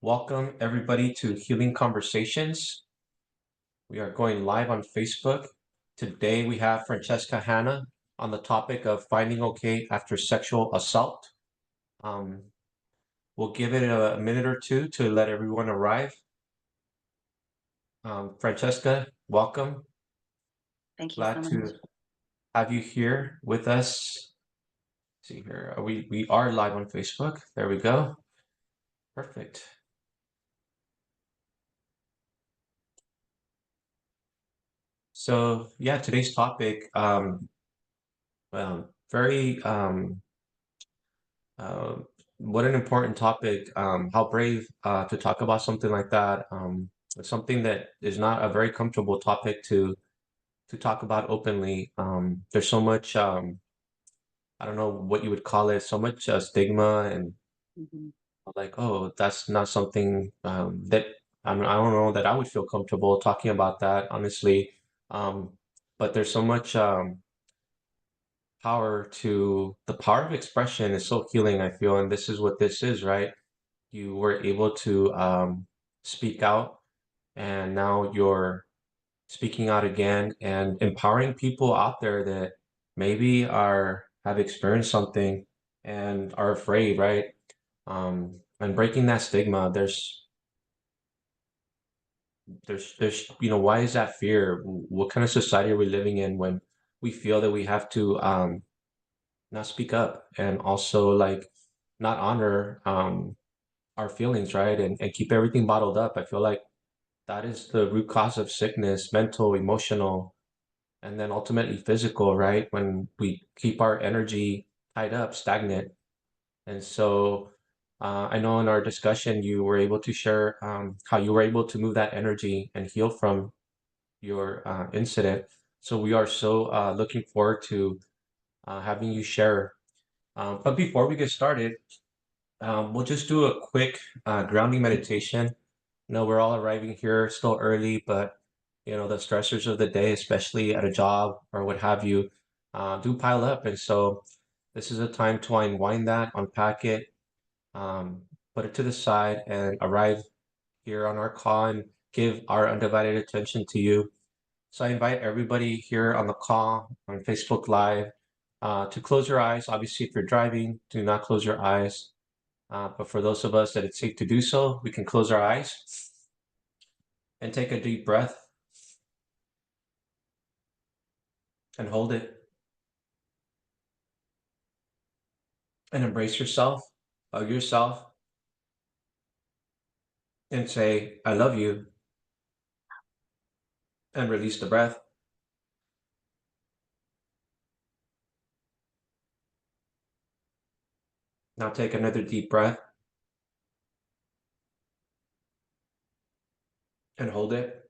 Welcome everybody to Healing Conversations. We are going live on Facebook. Today we have Franchesca Hanna on the topic of finding okay after sexual assault. Um, we'll give it a minute or two to let everyone arrive. Franchesca, welcome. Thank you so Glad much. to have you here with us. Let's see here, we are live on Facebook. There we go. Perfect. So yeah, today's topic, very Uh, what an important topic. How brave to talk about something like that. It's something that is not a very comfortable topic to talk about openly. There's so much I don't know what you would call it, so much stigma and Mhm. like, oh, that's not something that I don't know that I would feel comfortable talking about that, honestly. Um, but there's so much power to the power of expression is so healing, I feel, and this is what this is, right? You were able to speak out, and now you're speaking out again and empowering people out there that maybe are have experienced something and are afraid, right? And breaking that stigma. There's why is that fear? What kind of society are we living in when we feel that we have to not speak up and also like not honor our feelings, right? And keep everything bottled up. I feel like that is the root cause of sickness, mental, emotional, and then ultimately physical, right? When we keep our energy tied up, stagnant. And so I know in our discussion, you were able to share how you were able to move that energy and heal from your incident. So we are so looking forward to having you share. But before we get started, we'll just do a quick grounding meditation. No, we're all arriving here still early, but the stressors of the day, especially at a job or what have you, do pile up. And so this is a time to unwind that, unpack it, um, put it to the side, and arrive here on our call and give our undivided attention to you. So I invite everybody here on the call, on Facebook Live, to close your eyes. Obviously, if you're driving, do not close your eyes. But for those of us that it's safe to do so, we can close our eyes and take a deep breath and hold it and embrace yourself, hug yourself, and say, I love you, and release the breath. Now take another deep breath and hold it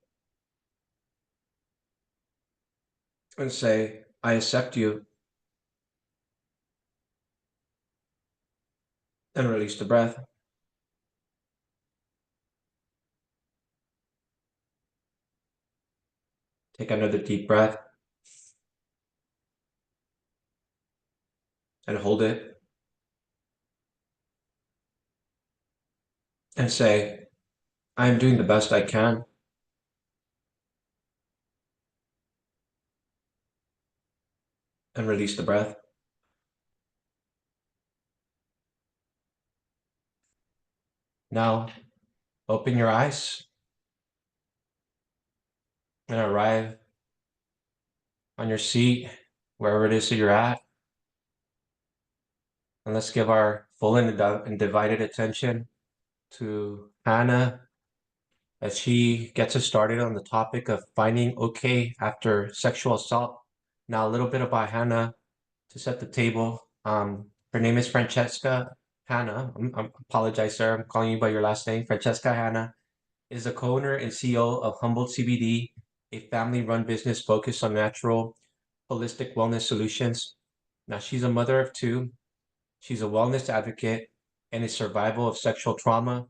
and say, I accept you, and release the breath. Take another deep breath and hold it and say, I am doing the best I can, and release the breath. Now open your eyes and arrive on your seat, wherever it is that you're at. And let's give our full and divided attention to Hannah as she gets us started on the topic of finding okay after sexual assault. Now, a little bit about Hannah to set the table. Her name is Franchesca Hanna. I apologize, sir. I'm calling you by your last name. Franchesca Hanna is the co-owner and CEO of Humboldt CBD, a family-run business focused on natural, holistic wellness solutions. Now, she's a mother of two. She's a wellness advocate and a survivor of sexual trauma.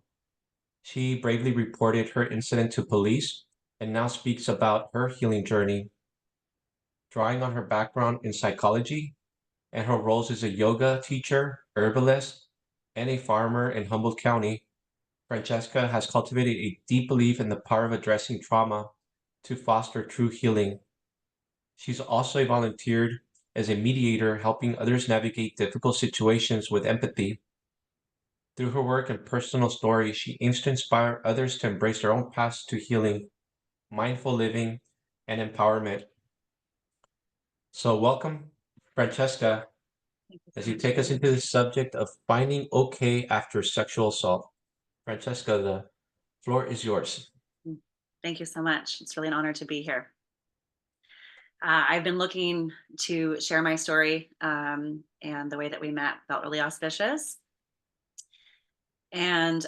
She bravely reported her incident to police and now speaks about her healing journey, drawing on her background in psychology and her roles as a yoga teacher, herbalist, and a farmer in Humboldt County. Francesca has cultivated a deep belief in the power of addressing trauma to foster true healing. She's also volunteered as a mediator, helping others navigate difficult situations with empathy. Through her work and personal story, she aims to inspire others to embrace their own paths to healing, mindful living, and empowerment. So, welcome, Francesca, Thank you as so you much, take us Frank. into the subject of finding okay after sexual assault. Francesca, the floor is yours. Thank you so much. It's really an honor to be here. I've been looking to share my story, and the way that we met felt really auspicious. And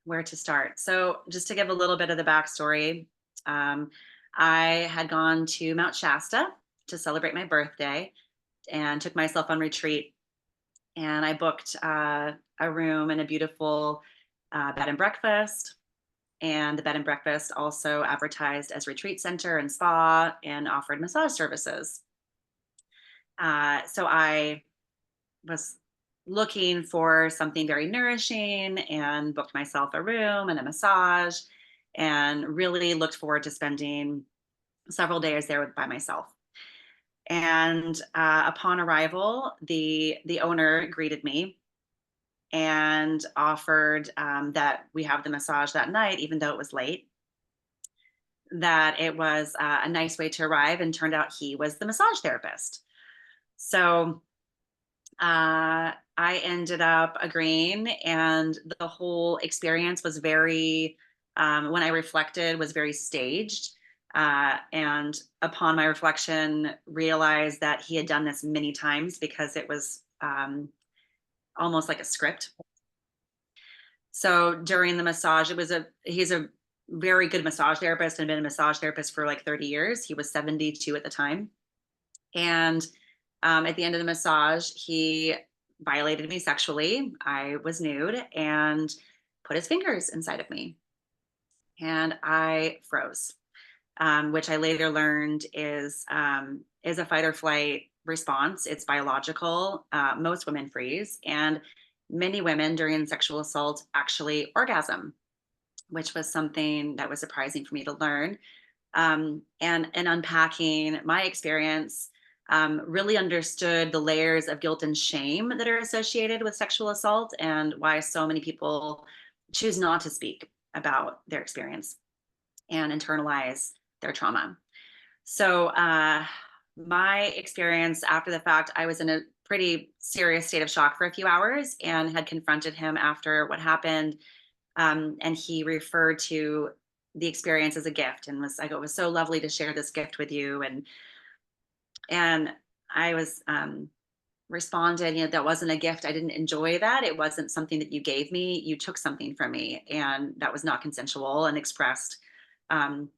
where to start? So, just to give a little bit of the backstory, um, I had gone to Mount Shasta to celebrate my birthday and took myself on retreat. And I booked a room in a beautiful bed and breakfast. And the bed and breakfast also advertised as retreat center and spa and offered massage services. So I was looking for something very nourishing and booked myself a room and a massage and really looked forward to spending several days there by myself. And upon arrival, the owner greeted me and offered that we have the massage that night, even though it was late, that it was a nice way to arrive, and turned out he was the massage therapist. So I ended up agreeing, and the whole experience was very, when I reflected, was very staged. And upon my reflection, realized that he had done this many times because it was almost like a script. So during the massage, he's a very good massage therapist and been a massage therapist for like 30 years. He was 72 at the time. And at the end of the massage, he violated me sexually. I was nude and put his fingers inside of me. And I froze, which I later learned is a fight or flight response. It's biological. Most women freeze, and many women during sexual assault actually orgasm, which was something that was surprising for me to learn. And unpacking my experience, really understood the layers of guilt and shame that are associated with sexual assault and why so many people choose not to speak about their experience and internalize their trauma. So, my experience after the fact, I was in a pretty serious state of shock for a few hours and had confronted him after what happened. And he referred to the experience as a gift and was like, "It was so lovely to share this gift with you." And I was responded, "That wasn't a gift. I didn't enjoy that. It wasn't something that you gave me. You took something from me, and that was not consensual." And expressed um,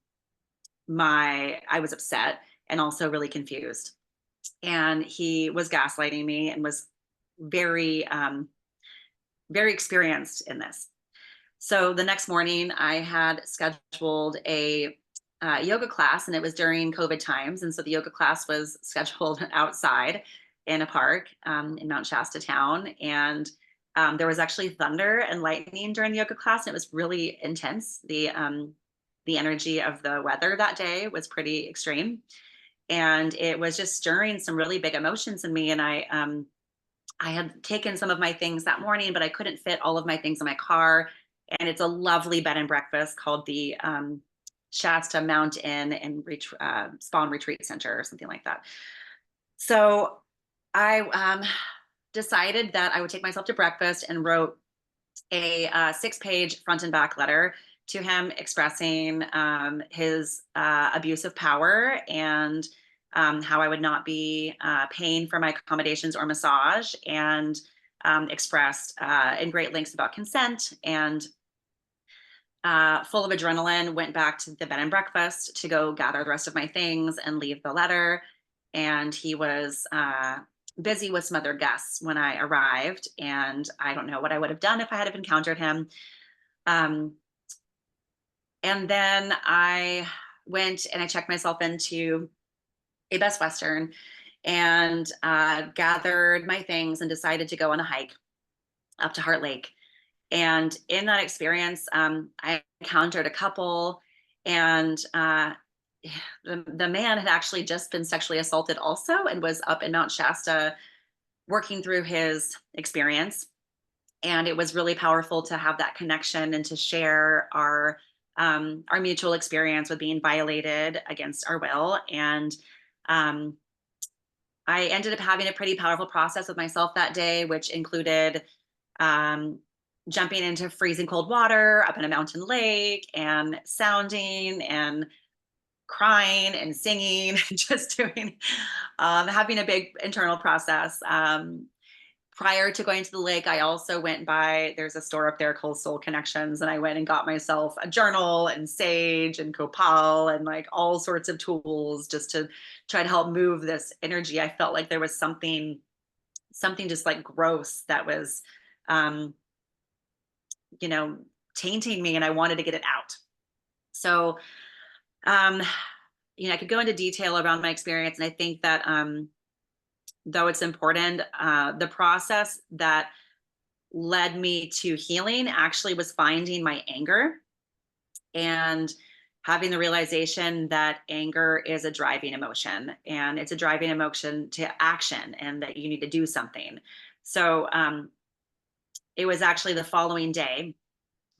I was upset and also really confused. And he was gaslighting me and was very, very experienced in this. So the next morning, I had scheduled a yoga class, and it was during COVID times. And so the yoga class was scheduled outside in a park in Mount Shasta town. And there was actually thunder and lightning during the yoga class, and it was really intense. The energy of the weather that day was pretty extreme, and it was just stirring some really big emotions in me. And I had taken some of my things that morning, but I couldn't fit all of my things in my car. And it's a lovely bed and breakfast called the Shasta Mountain and Spawn Retreat Center or something like that. So I decided that I would take myself to breakfast and wrote a 6-page front and back letter to him expressing his abuse of power and how I would not be paying for my accommodations or massage, and expressed in great lengths about consent, and full of adrenaline, went back to the bed and breakfast to go gather the rest of my things and leave the letter. And he was busy with some other guests when I arrived, and I don't know what I would have done if I had encountered him. Um, and then I went and I checked myself into a Best Western and gathered my things and decided to go on a hike up to Heart Lake. And in that experience, I encountered a couple, and the man had actually just been sexually assaulted also, and was up in Mount Shasta working through his experience. And it was really powerful to have that connection and to share our mutual experience with being violated against our will. And um, I ended up having a pretty powerful process with myself that day, which included um, jumping into freezing cold water up in a mountain lake and sounding and crying and singing, just doing, having a big internal process. Prior to going to the lake, I also went by, there's a store up there called Soul Connections, and I went and got myself a journal and sage and copal and like all sorts of tools just to try to help move this energy. I felt like there was something just like gross that was, um, you know, tainting me, and I wanted to get it out. So, um, I could go into detail around my experience, and I think that though it's important, the process that led me to healing actually was finding my anger and having the realization that anger is a driving emotion, and it's a driving emotion to action, and that you need to do something. So it was actually the following day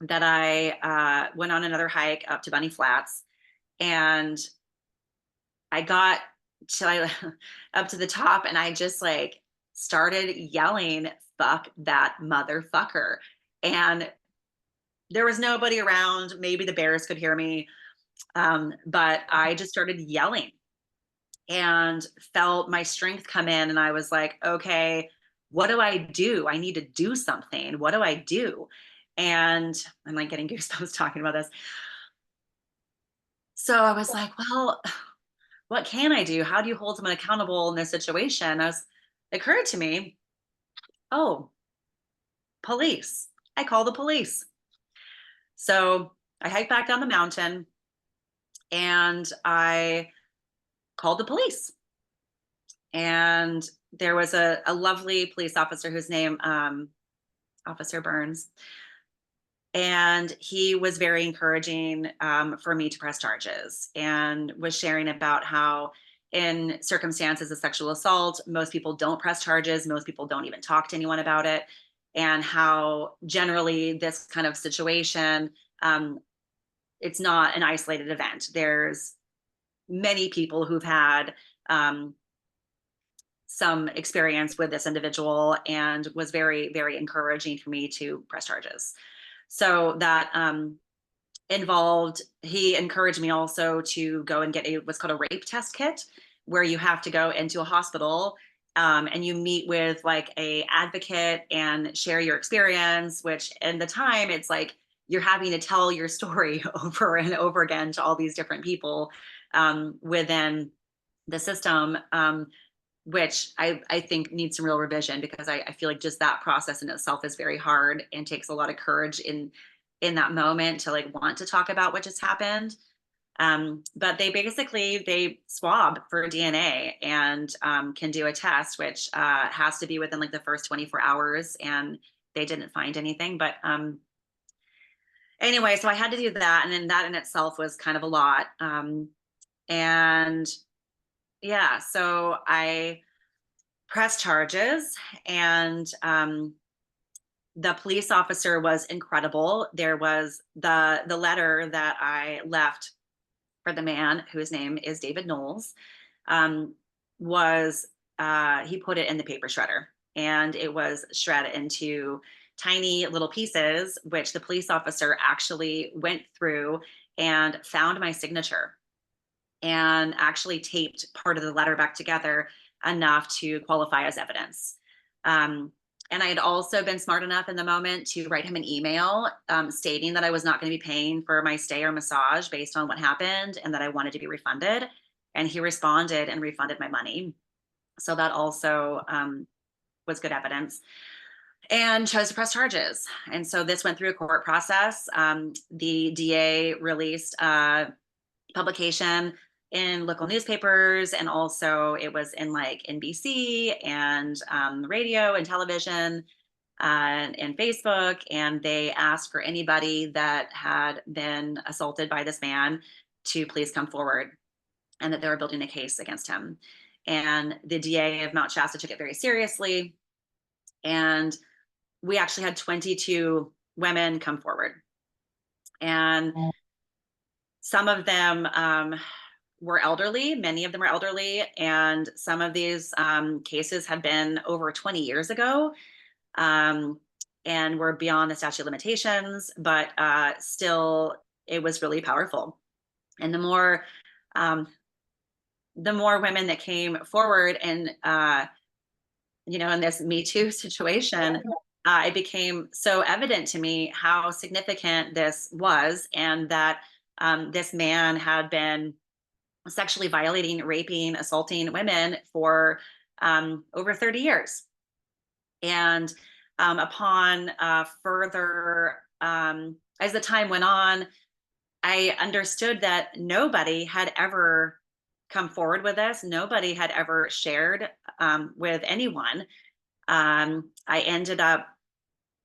that I went on another hike up to Bunny Flats, and I got up to the top, and I just like started yelling, "Fuck that motherfucker." And there was nobody around. Maybe the bears could hear me. But I just started yelling and felt my strength come in. And I was like, okay, what do I do? I need to do something. What do I do? And I'm like getting goosebumps talking about this. So I was like, well, what can I do? How do you hold someone accountable in this situation? It occurred to me, oh, police. I call the police. So I hiked back down the mountain, and I called the police. And there was a lovely police officer whose name, Officer Burns, and he was very encouraging for me to press charges, and was sharing about how in circumstances of sexual assault, most people don't press charges, most people don't even talk to anyone about it, and how generally this kind of situation, um, it's not an isolated event. There's many people who've had um, some experience with this individual, and was very, very encouraging for me to press charges. So that he encouraged me also to go and get what's called a rape test kit, where you have to go into a hospital, and you meet with like a advocate and share your experience, which in the time it's like you're having to tell your story over and over again to all these different people within the system. Which I think needs some real revision, because I feel like just that process in itself is very hard and takes a lot of courage in that moment to like want to talk about what just happened. But they swab for DNA, and can do a test, which has to be within like the first 24 hours, and they didn't find anything. But anyway, so I had to do that, and then that in itself was kind of a lot. And yeah, so I pressed charges, and the police officer was incredible. There was the letter that I left for the man, whose name is David Knowles, um, was he put it in the paper shredder, and it was shredded into tiny little pieces, which the police officer actually went through and found my signature, and actually taped part of the letter back together enough to qualify as evidence. Um, and I had also been smart enough in the moment to write him an email stating that I was not going to be paying for my stay or massage based on what happened, and that I wanted to be refunded. And he responded and refunded my money. So that also was good evidence, and chose to press charges. And so this went through a court process. The DA released publication in local newspapers, and also it was in like NBC and radio and television. and Facebook, and they asked for anybody that had been assaulted by this man to please come forward, and that they were building a case against him. And the DA of Mount Shasta took it very seriously. And we actually had 22 women come forward. And some of them were elderly, many of them were elderly, and some of these cases had been over 20 years ago, and were beyond the statute of limitations, but still, it was really powerful. And the more women that came forward, and in this Me Too situation, it became so evident to me how significant this was, and that this man had been sexually violating, raping, assaulting women for over 30 years. And upon further, as the time went on, I understood that nobody had ever come forward with this. Nobody had ever shared with anyone. I ended up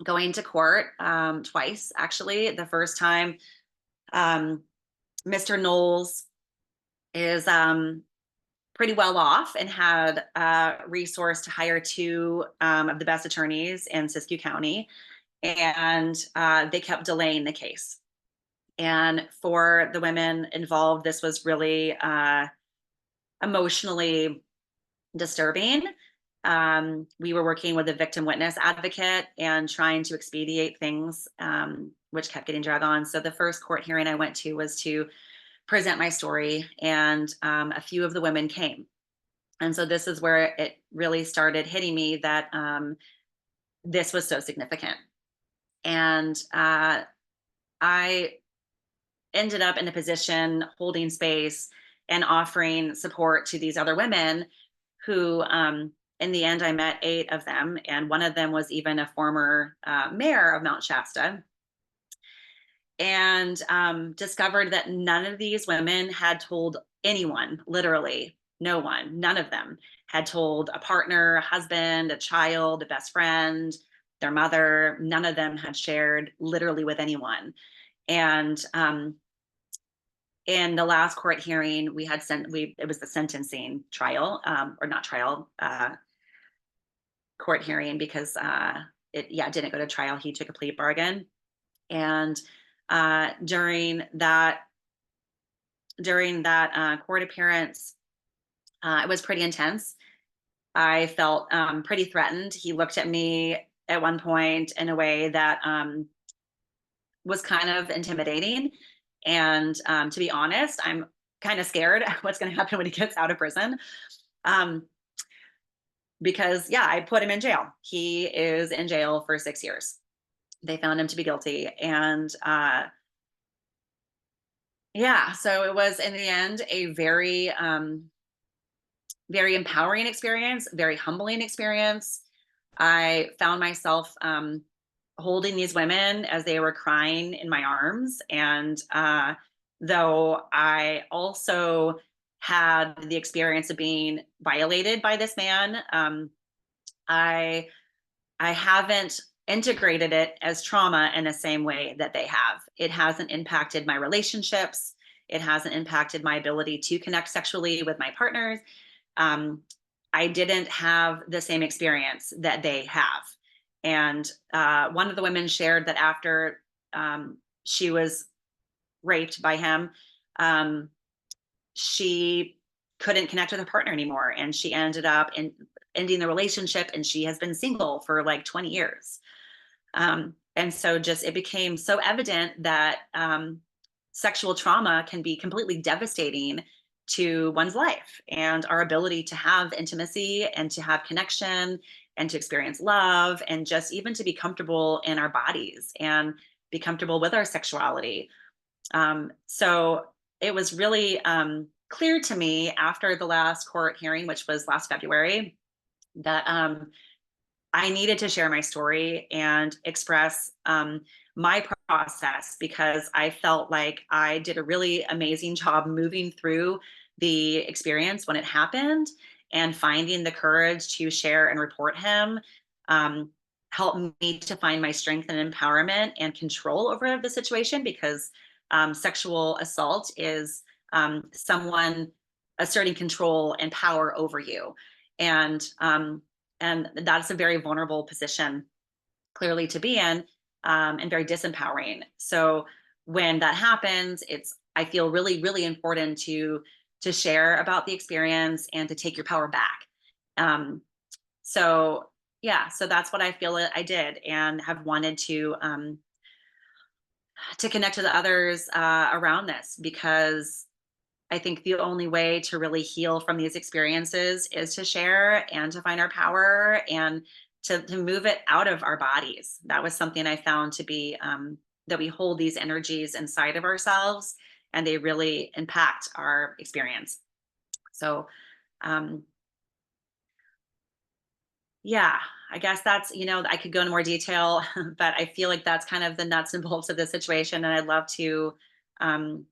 going to court twice, actually. The first time, Mr. Knowles is pretty well off and had resource to hire two of the best attorneys in Siskiyou County, and they kept delaying the case. And for the women involved, this was really emotionally disturbing. We were working with a victim witness advocate and trying to expedite things, which kept getting dragged on. So the first court hearing I went to was to present my story, and a few of the women came. And so this is where it really started hitting me that this was so significant. And I ended up in a position holding space and offering support to these other women who, in the end, I met 8 of them. And one of them was even a former mayor of Mount Shasta. And discovered that none of these women had told anyone, literally no one, none of them had told a partner, a husband, a child, a best friend, their mother. None of them had shared literally with anyone. And in the last court hearing, we had it was the sentencing trial, or not trial, court hearing, because it didn't go to trial. He took a plea bargain. And during that court appearance, it was pretty intense. I felt pretty threatened. He looked at me at one point in a way that was kind of intimidating. And to be honest, I'm kind of scared what's going to happen when he gets out of prison. Because I put him in jail. He is in jail for 6 years. They found him to be guilty. And so it was, in the end, a very, very empowering experience, very humbling experience. I found myself holding these women as they were crying in my arms. And though I also had the experience of being violated by this man, I haven't integrated it as trauma in the same way that they have. It hasn't impacted my relationships. It hasn't impacted my ability to connect sexually with my partners. I didn't have the same experience that they have. And one of the women shared that after she was raped by him, she couldn't connect with her partner anymore. And she ended up ending the relationship, and she has been single for like 20 years. And so it became so evident that sexual trauma can be completely devastating to one's life, and our ability to have intimacy and to have connection and to experience love, and just even to be comfortable in our bodies and be comfortable with our sexuality. So it was really clear to me after the last court hearing, which was last February, that I needed to share my story and express my process, because I felt like I did a really amazing job moving through the experience when it happened, and finding the courage to share and report him. help me to find my strength and empowerment and control over the situation, because sexual assault is someone asserting control and power over you, and um, and that's a very vulnerable position, clearly, to be in, and very disempowering. So when that happens, it's, I feel, really, really important to share about the experience and to take your power back. Um, so yeah, so that's what I feel that I did, and have wanted to connect with others around this, because I think the only way to really heal from these experiences is to share and to find our power, and to move it out of our bodies. That was something I found to be, that we hold these energies inside of ourselves, and they really impact our experience. So, um, yeah, I guess that's, I could go into more detail, but I feel like that's kind of the nuts and bolts of the situation. And I'd love to, um,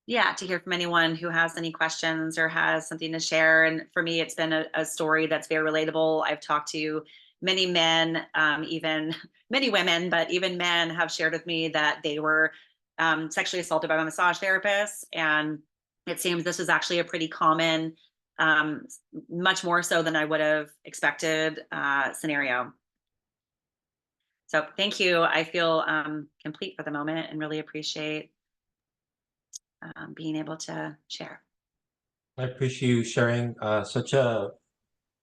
yeah, to hear from anyone who has any questions or has something to share. And for me, it's been a story that's very relatable. I've talked to many men, even many women, but even men have shared with me that they were sexually assaulted by a massage therapist. And it seems this is actually a pretty common, um, much more so than I would have expected, scenario. So thank you. I feel complete for the moment, and really appreciate being able to share. I appreciate you sharing such a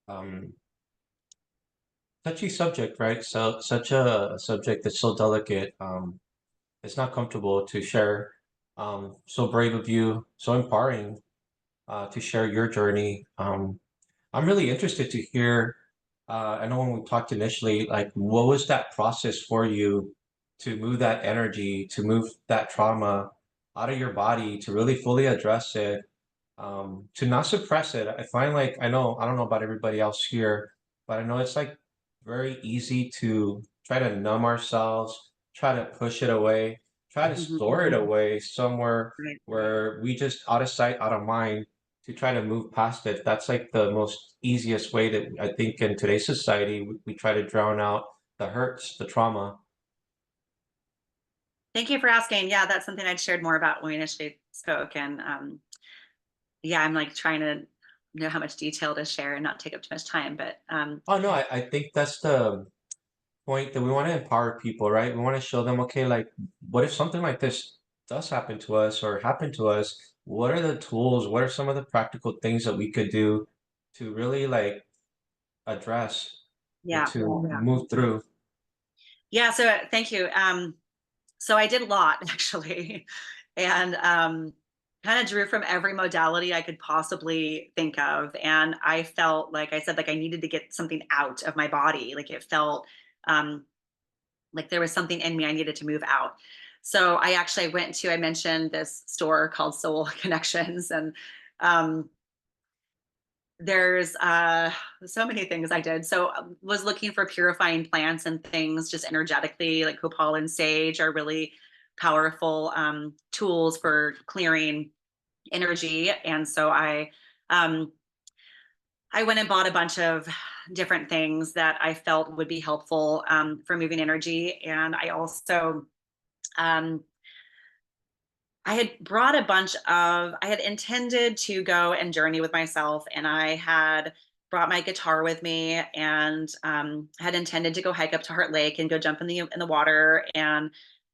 um, touchy subject, right? So such a subject that's so delicate. It's not comfortable to share. So brave of you, so empowering to share your journey. I'm really interested to hear. I know when we talked initially, like what was that process for you to move that energy, to move that trauma out of your body, to really fully address it, to not suppress it. I find like I don't know about everybody else here, but I know it's like very easy to try to numb ourselves, try to push it away, try to Mhm. store it away somewhere Right. where we just out of sight, out of mind to try to move past it. That's like the most easiest way that I think in today's society we try to drown out the hurts, the trauma. Thank you for asking. Yeah, that's something I'd shared more about when we initially spoke. And yeah, I'm like trying to know how much detail to share and not take up too much time. But Oh no, I think that's the point that we want to empower people, right? We want to show them, okay, like, what if something like this does happen to us or happen to us? What are the tools? What are some of the practical things that we could do to really like address or yeah, to move through? yeah. So thank you. So I did a lot actually, and kind of drew from every modality I could possibly think of. And I felt, like I said, like I needed to get something out of my body. Like it felt um, like there was something in me I needed to move out. So I mentioned this store called Soul Connections, and um, there's so many things I did. So was looking for purifying plants and things just energetically, like copal and sage are really powerful tools for clearing energy. And so um, I went and bought a bunch of different things that I felt would be helpful for moving energy. And I also um, I had brought a bunch of, I had intended to go and journey with myself, and I had brought my guitar with me, and had intended to go hike up to Heart Lake and go jump in the water, um,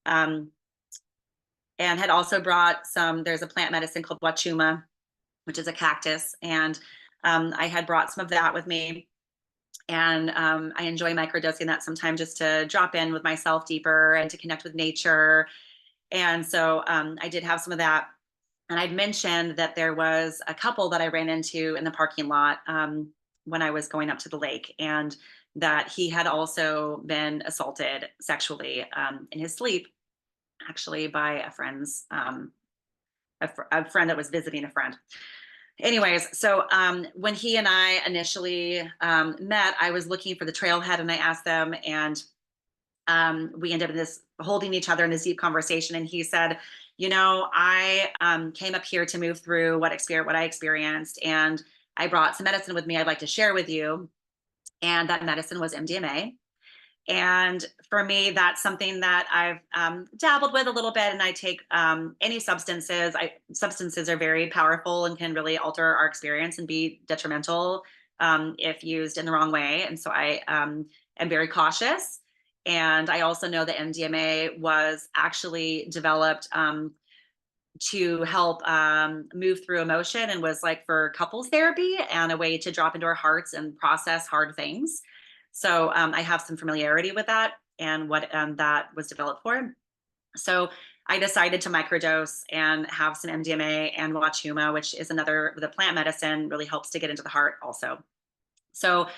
and had also brought some. There's a plant medicine called wachuma, which is a cactus, and I had brought some of that with me. And I enjoy microdosing that sometimes, just to drop in with myself deeper and to connect with nature. And so I did have some of that. And I'd mentioned that there was a couple that I ran into in the parking lot when I was going up to the lake, and that he had also been assaulted sexually in his sleep, actually by a friend that was visiting a friend. Anyways, so when he and I initially met, I was looking for the trailhead, and I asked them, and we ended up in this holding each other in this deep conversation. And he said, I came up here to move through what I experienced, and I brought some medicine with me I'd like to share with you. and that medicine was MDMA. And for me, that's something that I've dabbled with a little bit. And I take any substances. Substances are very powerful and can really alter our experience and be detrimental if used in the wrong way. And so I am very cautious. And I also know that MDMA was actually developed to help move through emotion, and was like for couples therapy and a way to drop into our hearts and process hard things. So I have some familiarity with that and what that was developed for. So I decided to microdose and have some MDMA and watch Huma, which is another, the plant medicine really helps to get into the heart also. So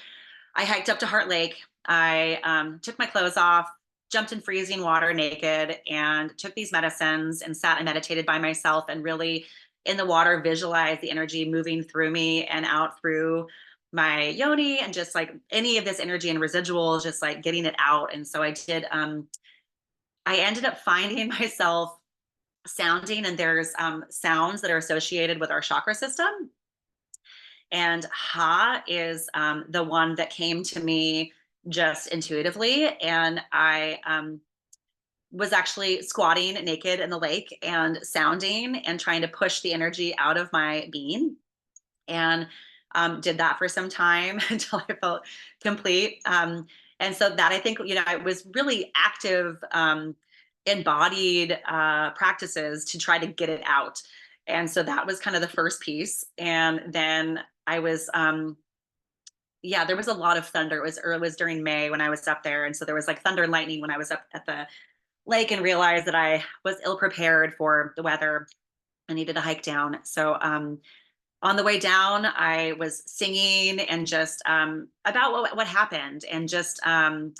I hiked up to Heart Lake. I took my clothes off, jumped in freezing water naked, and took these medicines and sat and meditated by myself, and really in the water visualized the energy moving through me and out through my yoni, and just like any of this energy and residuals, just like getting it out. And so I did. I ended up finding myself sounding, and there's sounds that are associated with our chakra system. And Ha is the one that came to me just intuitively. And I was actually squatting naked in the lake and sounding and trying to push the energy out of my being. And did that for some time until I felt complete. And so that, I think, it was really active, embodied practices to try to get it out. And so that was kind of the first piece. And then I was, yeah, there was a lot of thunder. It was during May when I was up there. And so there was like thunder and lightning when I was up at the lake, and realized that I was ill prepared for the weather. I needed to hike down. So on the way down, I was singing and just about what happened, and just kind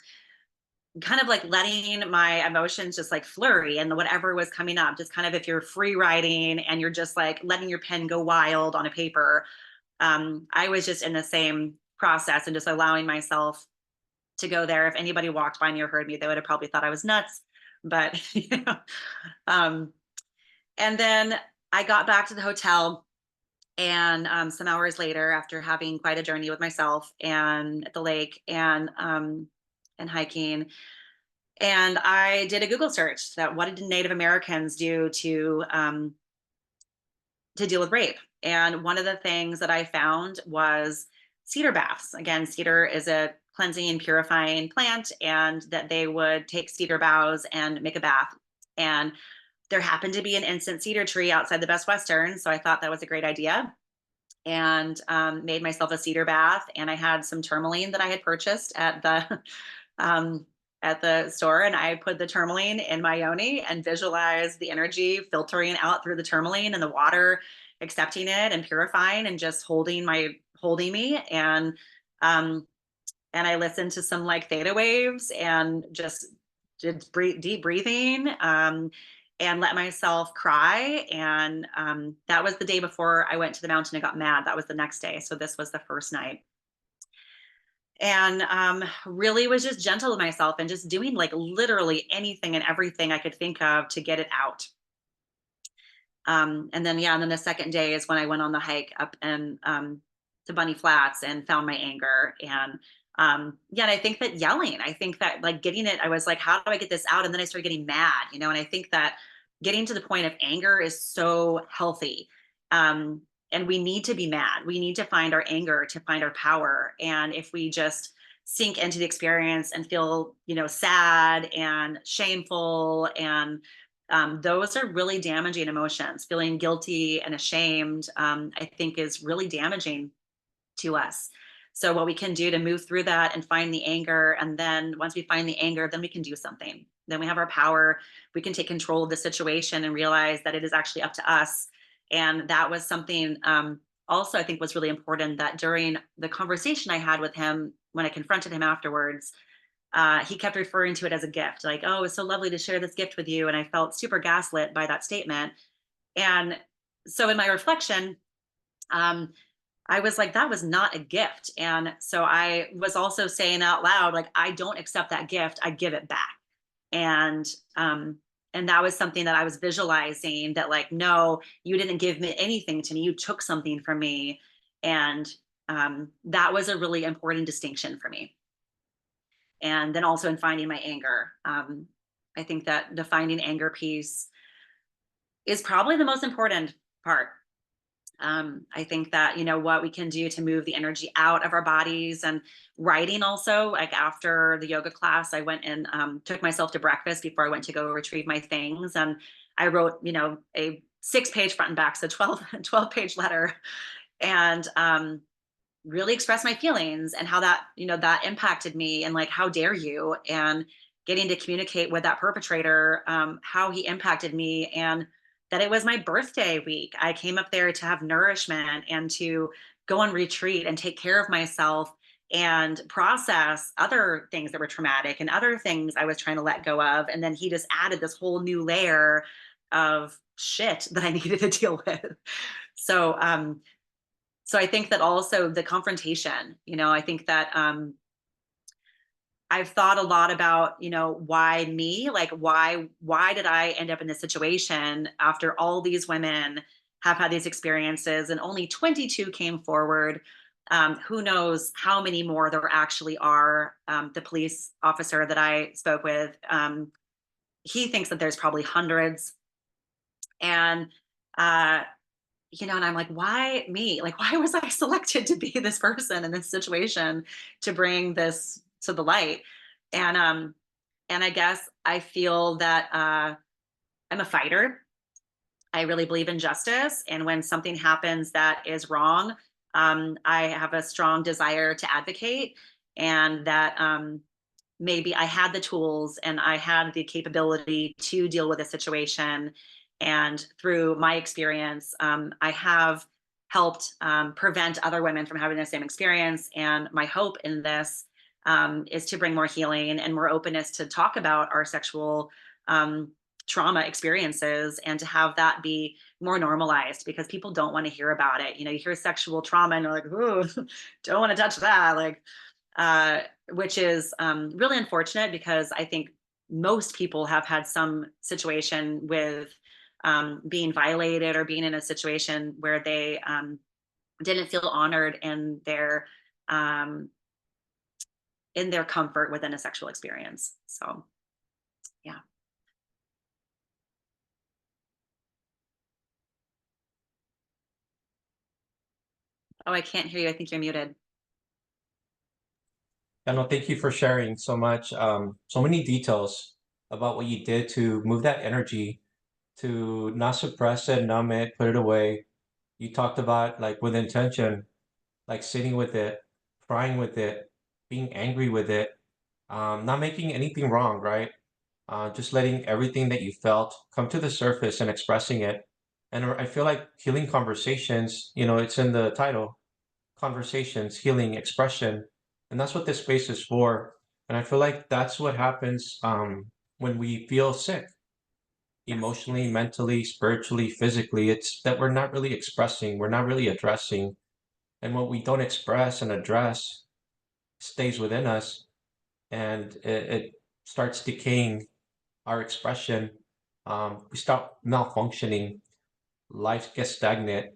of like letting my emotions just like flurry, and whatever was coming up, just kind of, if you're free writing and you're just like letting your pen go wild on a paper. I was just in the same process and just allowing myself to go there. If anybody walked by me or heard me, they would have probably thought I was nuts. But um, and then I got back to the hotel, and some hours later, after having quite a journey with myself and at the lake and hiking, and I did a Google search that what did Native Americans do to deal with rape. And one of the things that I found was cedar baths. Again, cedar is a cleansing and purifying plant, and that they would take cedar boughs and make a bath. And there happened to be an incense cedar tree outside the Best Western, so I thought that was a great idea, and made myself a cedar bath. And I had some tourmaline that I had purchased um, at the store, and I put the tourmaline in my yoni and visualized the energy filtering out through the tourmaline and the water, accepting it and purifying, and just holding me. And I listened to some like theta waves, and just did deep breathing, and let myself cry. And that was the day before I went to the mountain and got mad. That was the next day. So this was the first night. And really was just gentle with myself, and just doing like literally anything and everything I could think of to get it out. And then, yeah, and then the second day is when I went on the hike up and to Bunny Flats, and found my anger. And yeah, and I think that yelling, I think that like getting it, I was like, how do I get this out? And then I started getting mad, and I think that getting to the point of anger is so healthy. And we need to be mad. We need to find our anger to find our power. And if we just sink into the experience and feel, sad and shameful, and those are really damaging emotions. Feeling guilty and ashamed, I think, is really damaging to us. So what we can do to move through that and find the anger, and then once we find the anger, then we can do something. Then we have our power. We can take control of the situation and realize that it is actually up to us. And that was something also I think was really important, that during the conversation I had with him, when I confronted him afterwards, he kept referring to it as a gift, like, oh, it's so lovely to share this gift with you. And I felt super gaslit by that statement. And so in my reflection, I was like, that was not a gift. And so I was also saying out loud, like, I don't accept that gift, I give it back. And and that was something that I was visualizing, that like, no, you didn't give me anything to me, you took something from me. And That was a really important distinction for me. And then also in finding my anger. I think that the finding anger piece is probably the most important part. I think that, what we can do to move the energy out of our bodies, and writing also, like after the yoga class, I went and took myself to breakfast before I went to go retrieve my things. And I wrote, a 6-page front and back, so 12-page letter, and really express my feelings and how that, that impacted me, and like, how dare you, and getting to communicate with that perpetrator, how he impacted me, and that it was my birthday week. I came up there to have nourishment and to go on retreat and take care of myself and process other things that were traumatic and other things I was trying to let go of. And then he just added this whole new layer of shit that I needed to deal with. So so I think that also the confrontation, I think that I've thought a lot about, why me? Like, why did I end up in this situation after all these women have had these experiences and only 22 came forward? Who knows how many more there actually are? The police officer that I spoke with, he thinks that there's probably hundreds. And uh, and I'm like, why me? Like, why was I selected to be this person in this situation to bring this to the light? And I guess I feel that I'm a fighter. I really believe in justice, and when something happens that is wrong, I have a strong desire to advocate, and that maybe I had the tools and I had the capability to deal with a situation. And through my experience, I have helped prevent other women from having the same experience. And my hope in this is to bring more healing and more openness to talk about our sexual um, trauma experiences, and to have that be more normalized, because people don't want to hear about it. You hear sexual trauma and you're like, ooh, don't want to touch that. Like, uh, which is really unfortunate, because I think most people have had some situation with being violated, or being in a situation where they didn't feel honored um, in their comfort within a sexual experience. So yeah. Oh, I can't hear you. I think you're muted. And no, thank you for sharing so much, so many details about what you did to move that energy, to not suppress it, numb it, put it away. You talked about like with intention, like sitting with it, crying with it, being angry with it, not making anything wrong, right? Just letting everything that you felt come to the surface and expressing it. And I feel like healing conversations, it's in the title, conversations, healing, expression. And that's what this space is for. And I feel like that's what happens when we feel sick, Yes. emotionally, mentally, spiritually, physically. It's that we're not really expressing, we're not really addressing. And what we don't express and address stays within us, and it starts decaying our expression. We stop malfunctioning, life gets stagnant,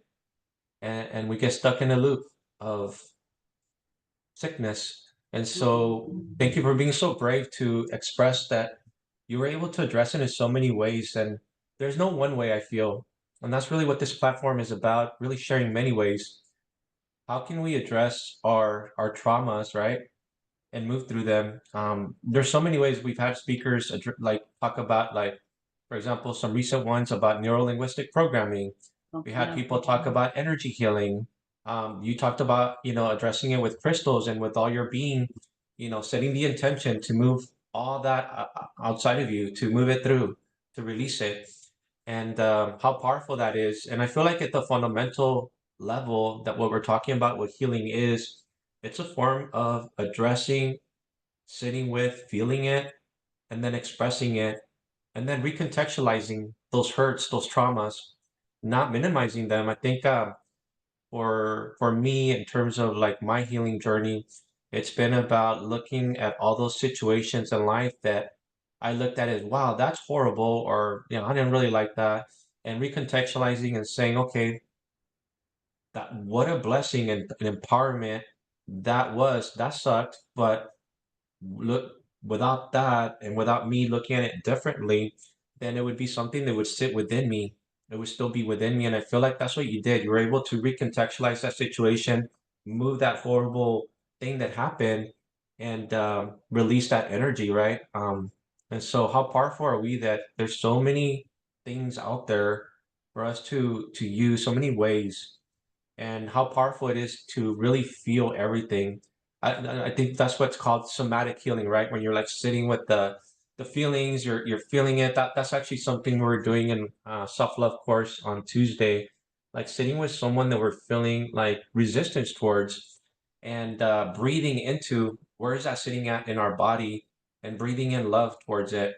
and we get stuck in a loop of sickness. And so, thank you for being so brave to express that you were able to address it in so many ways. And there's no one way, I feel. And that's really what this platform is about, really sharing many ways. How can we address our traumas, right? And move through them. There's so many ways we've had speakers like talk about, like, for example, some recent ones about neuro-linguistic programming. Oh, We had yeah. people talk about energy healing. You talked about, addressing it with crystals and with all your being, setting the intention to move all that outside of you, to move it through, to release it, and how powerful that is. And I feel like at the fundamental level that what we're talking about with healing is, it's a form of addressing, sitting with, feeling it, and then expressing it, and then recontextualizing those hurts, those traumas, not minimizing them. I think for me, in terms of like my healing journey, it's been about looking at all those situations in life that I looked at as, wow, that's horrible, or I didn't really like that, and recontextualizing and saying, okay, that what a blessing and an empowerment that was. That sucked, but look, without that and without me looking at it differently, then it would be something that would sit within me. It would still be within me. And I feel like that's what you did. You were able to recontextualize that situation, move that horrible thing that happened, and release that energy, right? And so how powerful are we that there's so many things out there for us to use, so many ways, and how powerful it is to really feel everything. I think that's what's called somatic healing, right? When you're like sitting with the feelings, you're feeling it. That's actually something we're doing in self-love course on Tuesday, like sitting with someone that we're feeling like resistance towards, and breathing into where is that sitting at in our body, and breathing in love towards it,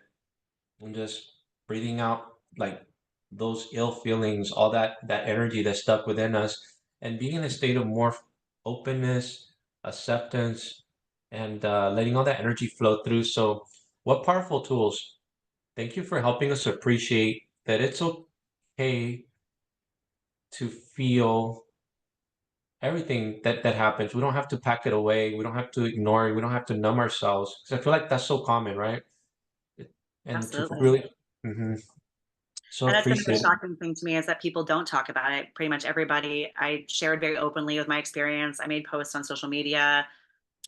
and just breathing out like those ill feelings, all that energy that's stuck within us, and being in a state of more openness, acceptance, and letting all that energy flow through. So, what powerful tools! Thank you for helping us appreciate that it's okay to feel everything that happens. We don't have to pack it away. We don't have to ignore it. We don't have to numb ourselves. Because I feel like that's so common, right? And to Absolutely. really, mhm, so And that's the most appreciate. shocking thing to me is that people don't talk about it. Pretty much everybody, I shared very openly with my experience. I made posts on social media.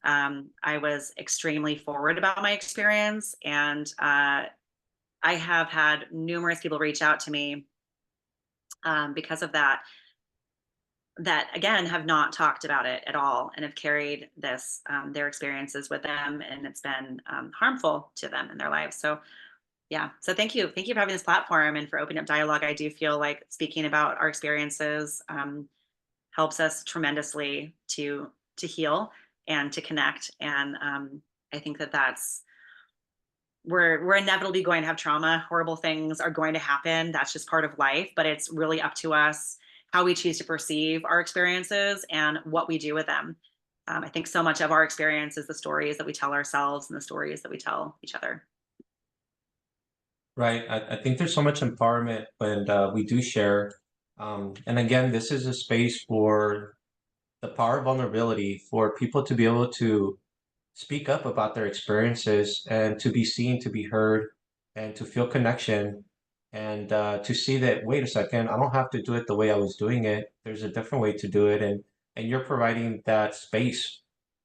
I was extremely forward about my experience, and I have had numerous people reach out to me because of that. That again have not talked about it at all and have carried this their experiences with them, and it's been harmful to them in their lives. So yeah. So thank you for having this platform and for opening up dialogue. I do feel like speaking about our experiences helps us tremendously to heal and to connect. And I think that that's we're inevitably going to have trauma. Horrible things are going to happen. That's just part of life. But it's really up to us how we choose to perceive our experiences and what we do with them. I think so much of our experience is the stories that we tell ourselves and the stories that we tell each other. Right. I think there's so much empowerment when we do share. And again, this is a space for the power of vulnerability, for people to be able to speak up about their experiences and to be seen, to be heard, and to feel connection, and to see that, wait a second, I don't have to do it the way I was doing it. There's a different way to do it. And you're providing that space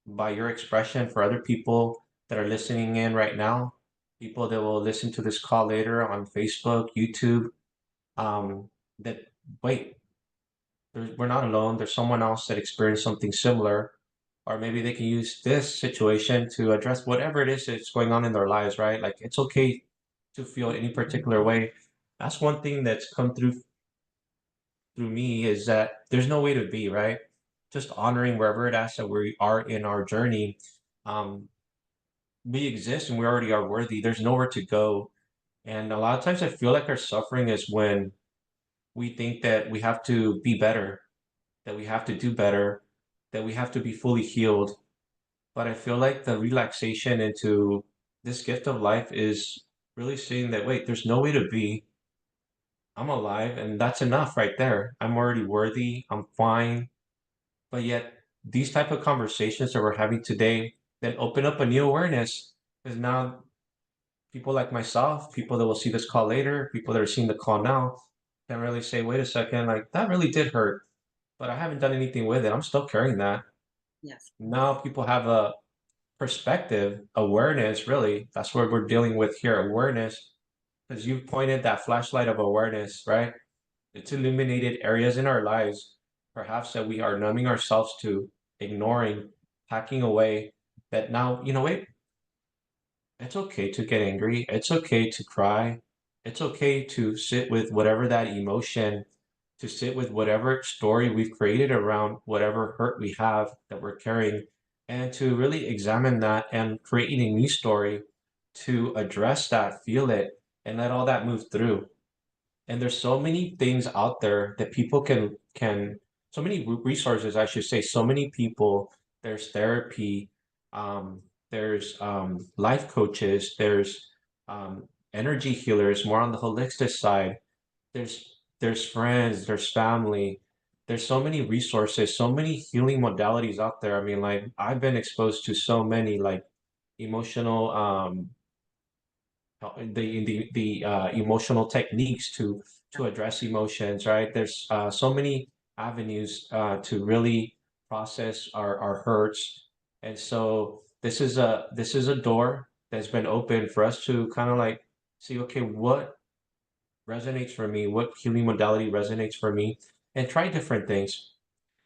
by your expression for other people that are listening in right now, people that will listen to this call later on Facebook, YouTube, that, wait, we're not alone. There's someone else that experienced something similar, or maybe they can use this situation to address whatever it is that's going on in their lives, right? Like it's okay to feel any particular way. That's one thing that's come through me, is that there's no way to be, right? Just honoring wherever it is that we are in our journey. Um, we exist and we already are worthy. There's nowhere to go. And a lot of times I feel like our suffering is when we think that we have to be better, that we have to do better, that we have to be fully healed. But I feel like the relaxation into this gift of life is really seeing that, wait, there's no way to be. I'm alive, and that's enough right there. I'm already worthy. I'm fine. But yet, these type of conversations that we're having today then open up a new awareness, because now people like myself, people that will see this call later, people that are seeing the call now, can really say, wait a second, like that really did hurt, but I haven't done anything with it. I'm still carrying that. Yes. Now people have a perspective, awareness, really. That's what we're dealing with here, awareness, because you pointed that flashlight of awareness, right? It's illuminated areas in our lives, perhaps that we are numbing ourselves to, ignoring, hacking away, that now, wait, it's okay to get angry. It's okay to cry. It's okay to sit with whatever that emotion, to sit with whatever story we've created around whatever hurt we have that we're carrying, and to really examine that and create a new story to address that, feel it, and let all that move through. And there's so many things out there that people can so many resources, I should say, so many people. There's therapy, there's life coaches, there's energy healers more on the holistic side. There's friends, there's family. there's so many resources, so many healing modalities out there. I mean, like I've been exposed to so many like emotional emotional techniques to address emotions, right? There's so many avenues to really process our hurts, and so this is a door that's been open for us to kind of like see, okay, what resonates for me, what healing modality resonates for me, and try different things.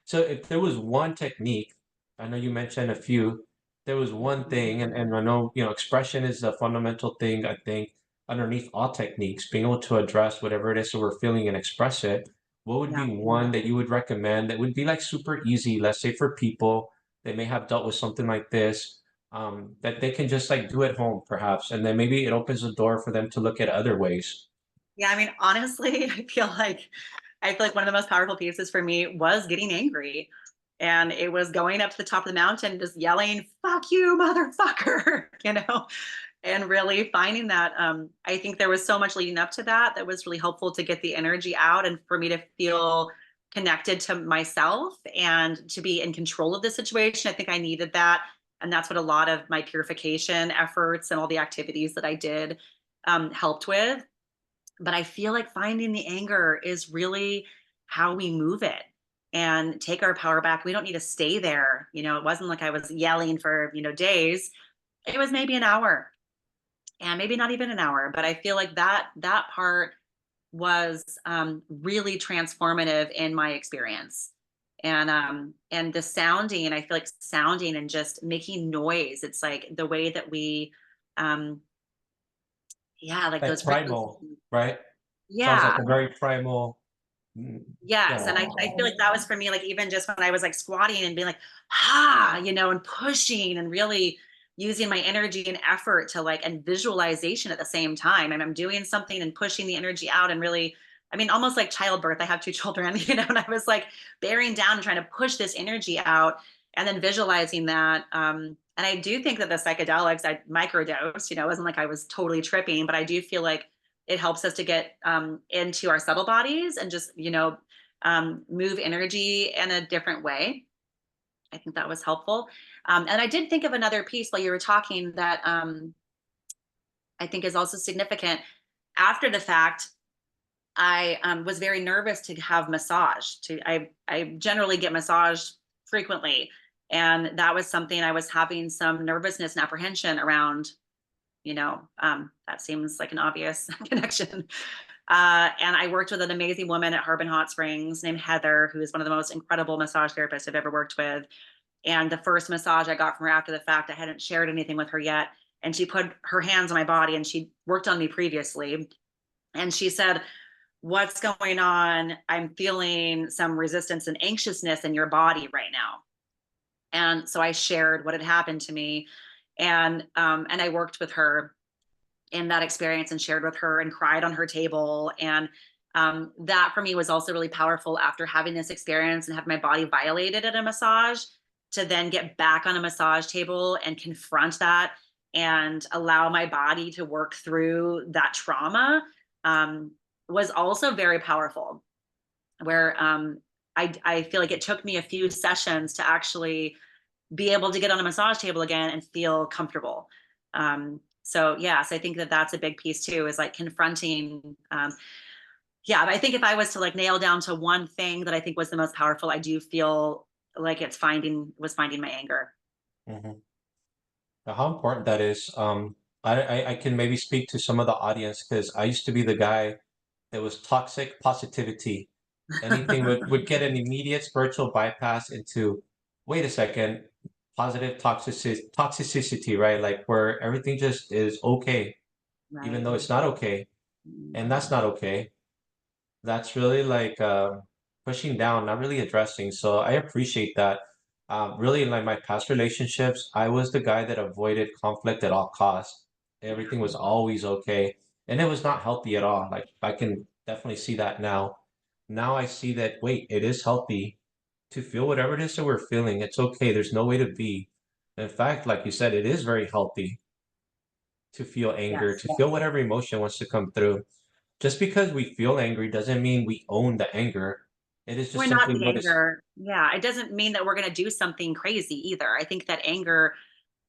So if there was one technique, I know you mentioned a few, there was one thing, and I know, expression is a fundamental thing, I think, underneath all techniques, being able to address whatever it is that we're feeling and express it. What would Yeah. be one that you would recommend that would be like super easy, let's say for people that may have dealt with something like this, that they can just like do at home perhaps, and then maybe it opens the door for them to look at other ways. Yeah, I mean, honestly, I feel like one of the most powerful pieces for me was getting angry. And it was going up to the top of the mountain, just yelling, fuck you, motherfucker, and really finding that. I think there was so much leading up to that that was really helpful to get the energy out and for me to feel connected to myself and to be in control of the situation. I think I needed that. And that's what a lot of my purification efforts and all the activities that I did helped with. But I feel like finding the anger is really how we move it and take our power back. We don't need to stay there. It wasn't like I was yelling for, days. It was maybe an hour and maybe not even an hour, but I feel like that part was really transformative in my experience. And the sounding, I feel like sounding and just making noise. It's like the way that we um yeah, like Like those frequencies. primal, right? Sounds like Yeah. a very primal, Yes, yeah. and I feel like that was for me, like even just when I was like squatting and being like, and pushing and really using my energy and effort to like and visualization at the same time. And I'm doing something and pushing the energy out and really, I mean, almost like childbirth. I have two children, and I was like bearing down and trying to push this energy out and then visualizing that. And I do think that the psychedelics I microdosed, it wasn't like I was totally tripping, but I do feel like it helps us to get into our subtle bodies and just move energy in a different way. I think that was helpful. And I did think of another piece while you were talking that I think is also significant. After the fact, I was very nervous to have massage. I generally get massaged frequently, and that was something I was having some nervousness and apprehension around. That seems like an obvious connection. And I worked with an amazing woman at Harbin Hot Springs named Heather, who is one of the most incredible massage therapists I've ever worked with. And the first massage I got from her after the fact, I hadn't shared anything with her yet. And she put her hands on my body and she worked on me previously. And she said, what's going on? I'm feeling some resistance and anxiousness in your body right now. And so I shared what had happened to me. And I worked with her in that experience and shared with her and cried on her table. And that for me was also really powerful after having this experience and have my body violated at a massage to then get back on a massage table and confront that and allow my body to work through that trauma was also very powerful. Where I feel like it took me a few sessions to actually be able to get on a massage table again and feel comfortable. So yeah, so I think that that's a big piece too, is like confronting. Yeah, but I think if I was to like nail down to one thing that I think was the most powerful, I do feel like finding my anger. Mhm. How important that is. I can maybe speak to some of the audience because I used to be the guy that was toxic positivity. Anything would get an immediate spiritual bypass into, wait a second, positive toxicity, right? Like where everything just is okay, even Right. though it's not okay, and that's not okay. That's really like pushing down, not really addressing. So I appreciate that. Really, in like my past relationships, I was the guy that avoided conflict at all costs. Yeah. Everything was always okay, and it was not healthy at all. Like I can definitely see that now. Now I see that, wait, it is healthy to feel whatever it is that we're feeling. It's okay. There's no way to be. In fact, like you said, it is very healthy to feel anger, Yes. to feel whatever emotion wants to come through. Just because we feel angry doesn't mean we own the anger. It is just We're not simply the what is. anger. Yeah, it doesn't mean that we're going to do something crazy either. I think that anger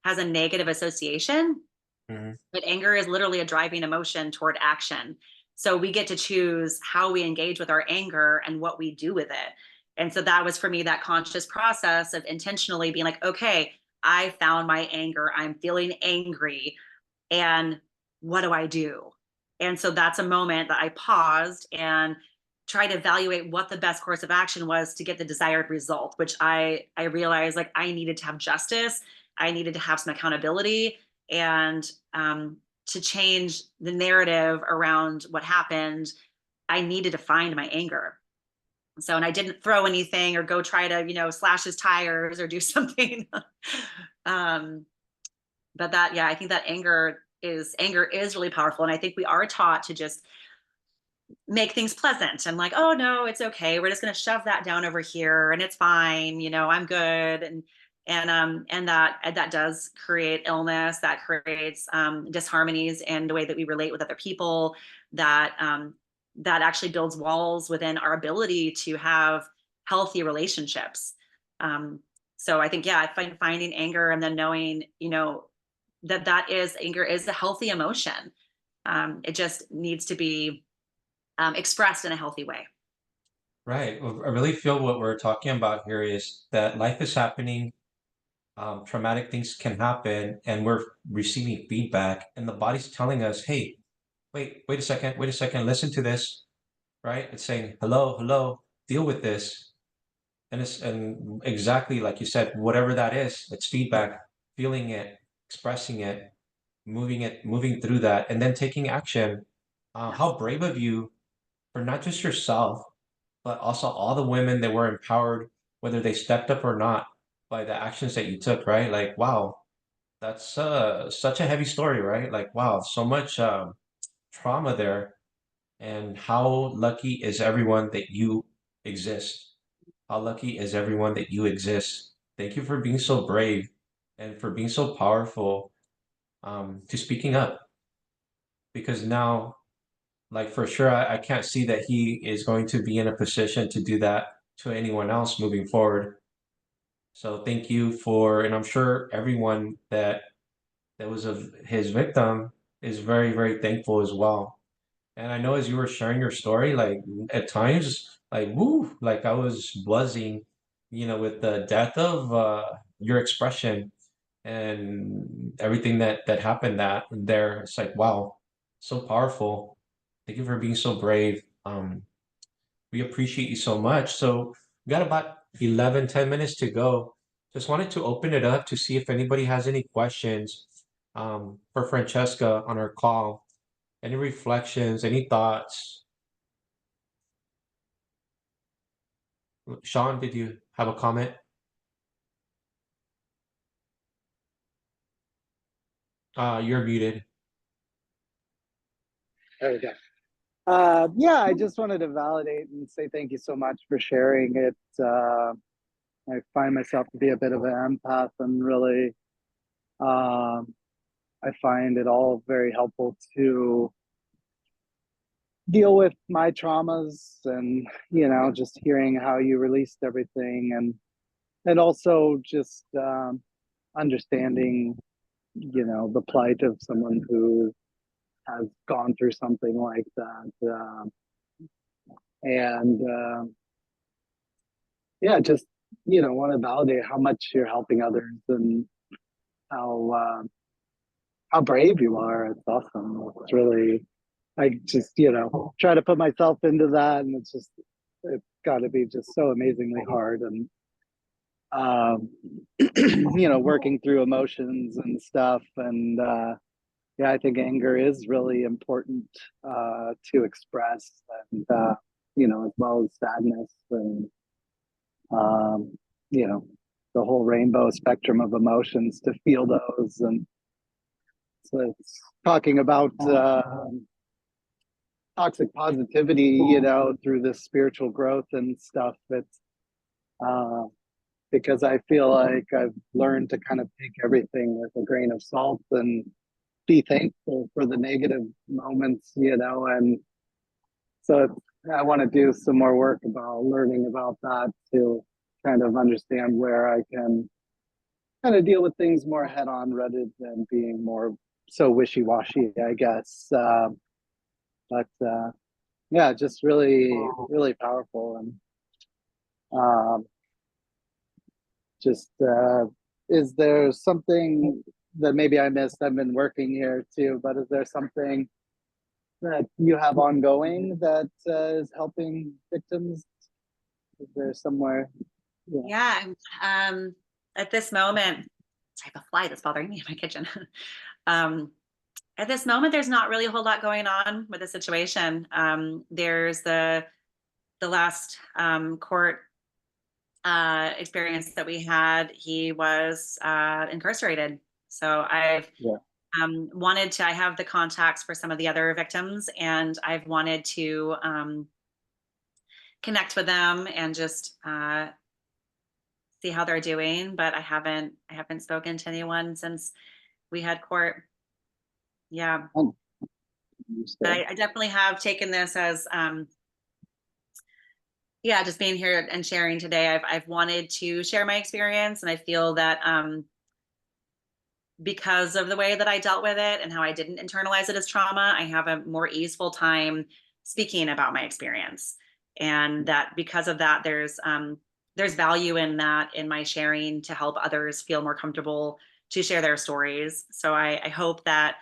has a negative association, Mhm. but anger is literally a driving emotion toward action. So we get to choose how we engage with our anger and what we do with it. And so that was for me that conscious process of intentionally being like, okay, I found my anger. I'm feeling angry. And what do I do? And so that's a moment that I paused and tried to evaluate what the best course of action was to get the desired result, which I realized like I needed to have justice, I needed to have some accountability, and to change the narrative around what happened, I needed to find my anger. So, and I didn't throw anything or go try to, slash his tires or do something. um, but that, yeah, I think that anger is really powerful, and I think we are taught to just make things pleasant and like, oh no, it's okay, we're just going to shove that down over here and it's fine, I'm good. And that does create illness, that creates disharmonies in the way that we relate with other people, that actually builds walls within our ability to have healthy relationships. Um, so I think, yeah, I find finding anger and then knowing, that anger is a healthy emotion. It just needs to be expressed in a healthy way. Right. Well, I really feel what we're talking about here is that life is happening, traumatic things can happen, and we're receiving feedback, and the body's telling us, hey, wait a second, listen to this, right? It's saying, hello, hello, deal with this. And exactly like you said, whatever that is, it's feedback, feeling it, expressing it, moving through that, and then taking action. Yes. How brave of you for not just yourself, but also all the women that were empowered, whether they stepped up or not, by the actions that you took, right? Like, wow, that's such a heavy story, right? Like, wow, so much trauma there. And how lucky is everyone that you exist? How lucky is everyone that you exist? Thank you for being so brave and for being so powerful, to speaking up. Because now, like for sure, I can't see that he is going to be in a position to do that to anyone else moving forward. So thank you for, and I'm sure everyone that was of his victim is very, very thankful as well. And I know as you were sharing your story, like at times, like woo, like I was buzzing, with the depth of your expression and everything that happened that there. It's like wow, so powerful. Thank you for being so brave. We appreciate you so much. So we got about 11, 10 minutes to go. Just wanted to open it up to see if anybody has any questions for Francesca on our call. Any reflections, any thoughts? Sean, did you have a comment? You're muted. There we go. Yeah, I just wanted to validate and say thank you so much for sharing it. I find myself to be a bit of an empath, and really, um, I find it all very helpful to deal with my traumas, and just hearing how you released everything, and also just understanding, the plight of someone who has gone through something like that. And Yeah, just want to validate how much you're helping others, and how how brave you are. It's awesome. It's really, I just try to put myself into that, and it's got to be just so amazingly hard. And um, working through emotions and stuff. And yeah, I think anger is really important to express, and as well as sadness, and um, you know, the whole rainbow spectrum of emotions, to feel those. And so it's talking about toxic positivity, through this spiritual growth and stuff. It's uh, because I feel like I've learned to kind of take everything with a grain of salt, and be thankful for the negative moments, and so I want to do some more work about learning about that to kind of understand where I can kind of deal with things more head on rather than being more so wishy washy, I guess. But yeah, just really, really powerful. And um, just is there something that maybe I missed? I've been working here too, but is there something that you have ongoing that is helping victims? Is there somewhere? Yeah. Yeah, at this moment, I have a fly that's bothering me in my kitchen. um, at this moment, there's not really a whole lot going on with the situation. There's the last court experience that we had. He was incarcerated. So I've Yeah. wanted to. I have the contacts for some of the other victims, and I've wanted to connect with them and just see how they're doing. But I haven't spoken to anyone since we had court. Yeah, but I definitely have taken this as yeah, just being here and sharing today. I've wanted to share my experience, and I feel that because of the way that I dealt with it and how I didn't internalize it as trauma, I have a more easeful time speaking about my experience. And that because of that, there's value in that in my sharing to help others feel more comfortable to share their stories. So I hope that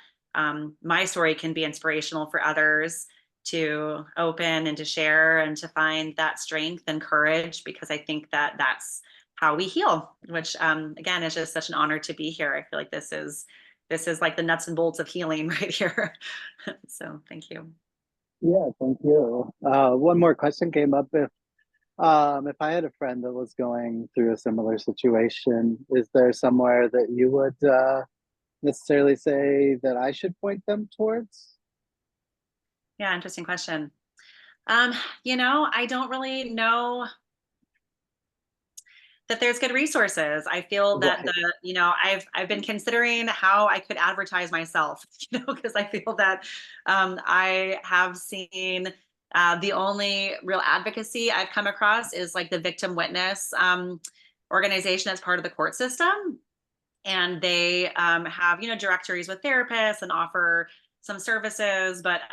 my story can be inspirational for others to open and to share and to find that strength and courage, because I think that that's how we heal, which again is just such an honor to be here. I feel like this is like the nuts and bolts of healing right here. So thank you. Yeah, thank you. One more question came up. If I had a friend that was going through a similar situation, is there somewhere that you would necessarily say that I should point them towards? Yeah, interesting question. I don't really know that there's good resources. I feel that Right. I've been considering how I could advertise myself, because I feel that I have seen the only real advocacy I've come across is like the victim witness organization as part of the court system. And they have, directories with therapists and offer some services, but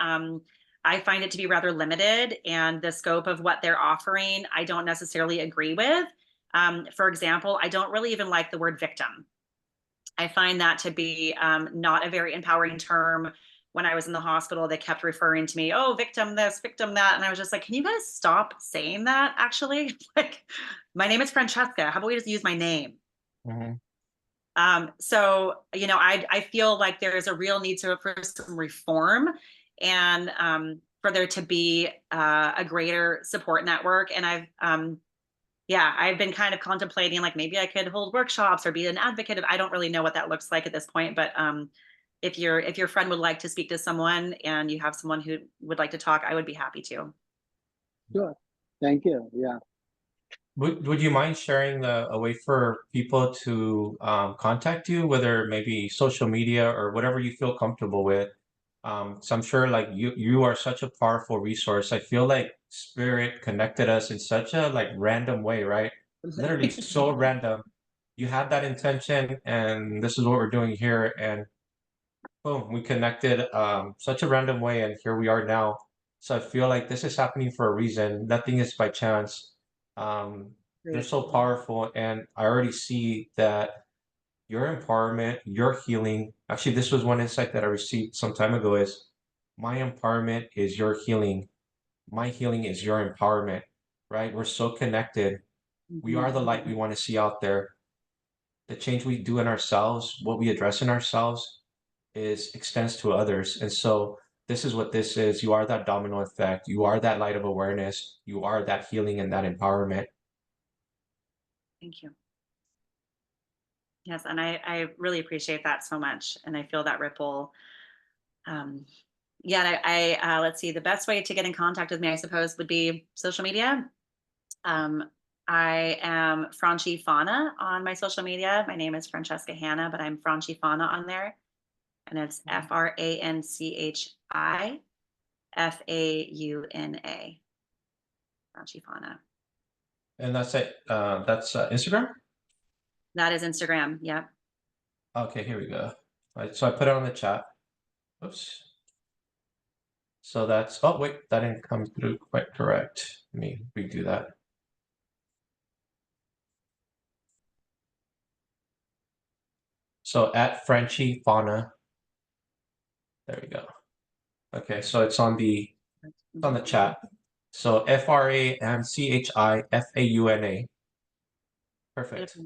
I find it to be rather limited, and the scope of what they're offering, I don't necessarily agree with. For example, I don't really even like the word victim. I find that to be not a very empowering term. When I was in the hospital, they kept referring to me, oh, victim this, victim that. And I was just like, can you guys stop saying that actually? Like, my name is Franchesca. How about we just use my name? Mhm. So, I feel like there is a real need for some reform, and for there to be a greater support network. And I've been kind of contemplating, like, maybe I could hold workshops or be an advocate. I don't really know what that looks like at this point, but if your friend would like to speak to someone and you have someone who would like to talk, I would be happy to. Sure. Thank you. Yeah. Would you mind sharing a way for people to contact you, whether maybe social media or whatever you feel comfortable with? So I'm sure like you are such a powerful resource. I feel like Spirit connected us in such a like random way, right? Literally so random. You had that intention, and this is what we're doing here, and boom, we connected such a random way, and here we are now. So I feel like this is happening for a reason. Nothing is by chance. Um, they're Great. so powerful, and I already see that your empowerment, your healing. Actually, this was one insight that I received some time ago is my empowerment is your healing. My healing is your empowerment, right? We're so connected. We are the light we want to see out there. The change we do in ourselves, what we address in ourselves, is extends to others. And so this is what this is. You are that domino effect. You are that light of awareness. You are that healing and that empowerment. Thank you. Yes, and I really appreciate that so much, and I feel that ripple. Um, yeah, and let's see. The best way to get in contact with me, I suppose, would be social media. Um, I am Franchi Fauna on my social media. My name is Franchesca Hanna, but I'm Franchi Fauna on there, and it's FRANCHIFAUNA. Franchesca. And that's it. That's Instagram. That is Instagram. Yep. Okay, here we go. So I put it on the chat. Oops. So that's, oh wait, that didn't come through quite correct. Let me redo that. So at Franchesca. There we go. Okay, so it's on the chat. So FRANCHIFAUNA. Perfect.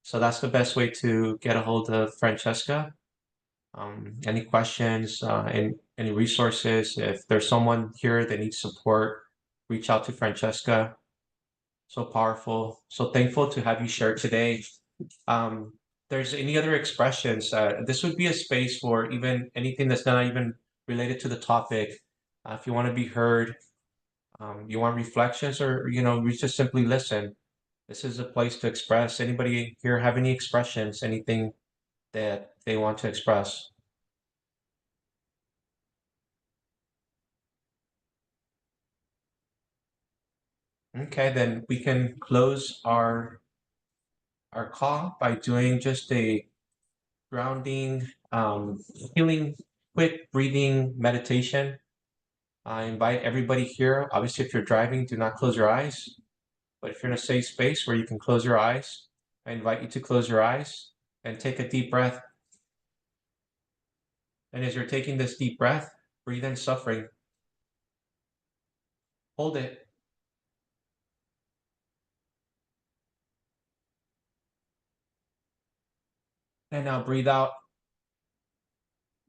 So that's the best way to get a hold of Franchesca. Any questions, any resources, if there's someone here that needs support, reach out to Franchesca. So powerful, so thankful to have you share today. There's any other expressions, this would be a space for even anything that's not even related to the topic. If you want to be heard, you want reflections, or we just simply listen. This is a place to express. Anybody here have any expressions, anything that they want to express? Okay, then we can close our call by doing just a grounding, healing, quick breathing meditation. I invite everybody here. Obviously, if you're driving, do not close your eyes. But if you're in a safe space where you can close your eyes, I invite you to close your eyes and take a deep breath. And as you're taking this deep breath, breathe in suffering. Hold it. And now breathe out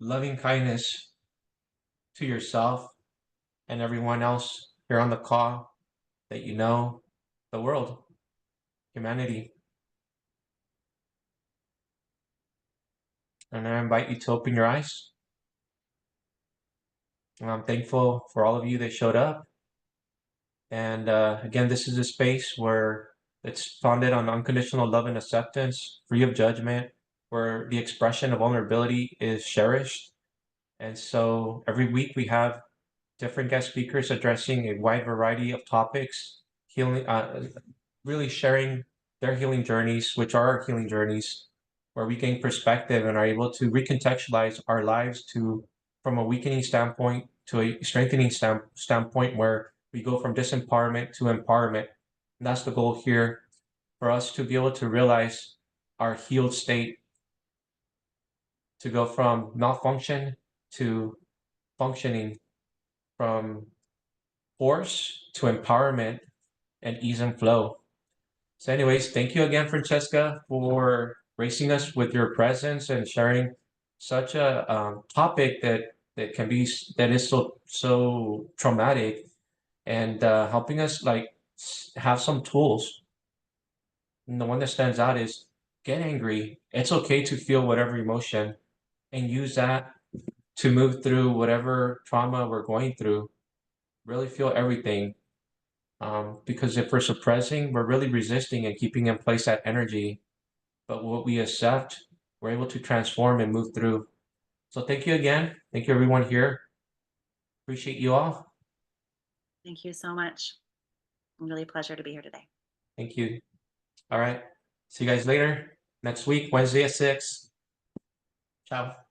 loving kindness to yourself and everyone else here on the call that you know, the world, humanity. And I invite you to open your eyes. And I'm thankful for all of you that showed up. And again, this is a space where it's founded on unconditional love and acceptance, free of judgment, where the expression of vulnerability is cherished. And so every week we have different guest speakers addressing a wide variety of topics, healing, really sharing their healing journeys, which are our healing journeys, where we gain perspective and are able to recontextualize our lives from a weakening standpoint to a strengthening standpoint, where we go from disempowerment to empowerment. And that's the goal here, for us to be able to realize our healed state, to go from malfunction to functioning, from force to empowerment and ease and flow. So anyways, thank you again, Franchesca, for gracing us with your presence and sharing such a topic that is so traumatic, and helping us like have some tools. And the one that stands out is get angry. It's okay to feel whatever emotion and use that to move through whatever trauma we're going through. Really feel everything. Because if we're suppressing, we're really resisting and keeping in place that energy. But what we accept, we're able to transform and move through. So thank you again. Thank you, everyone here. Appreciate you all. Thank you so much. Really a pleasure to be here today. Thank you. All right. See you guys later next week, Wednesday at 6. Ciao.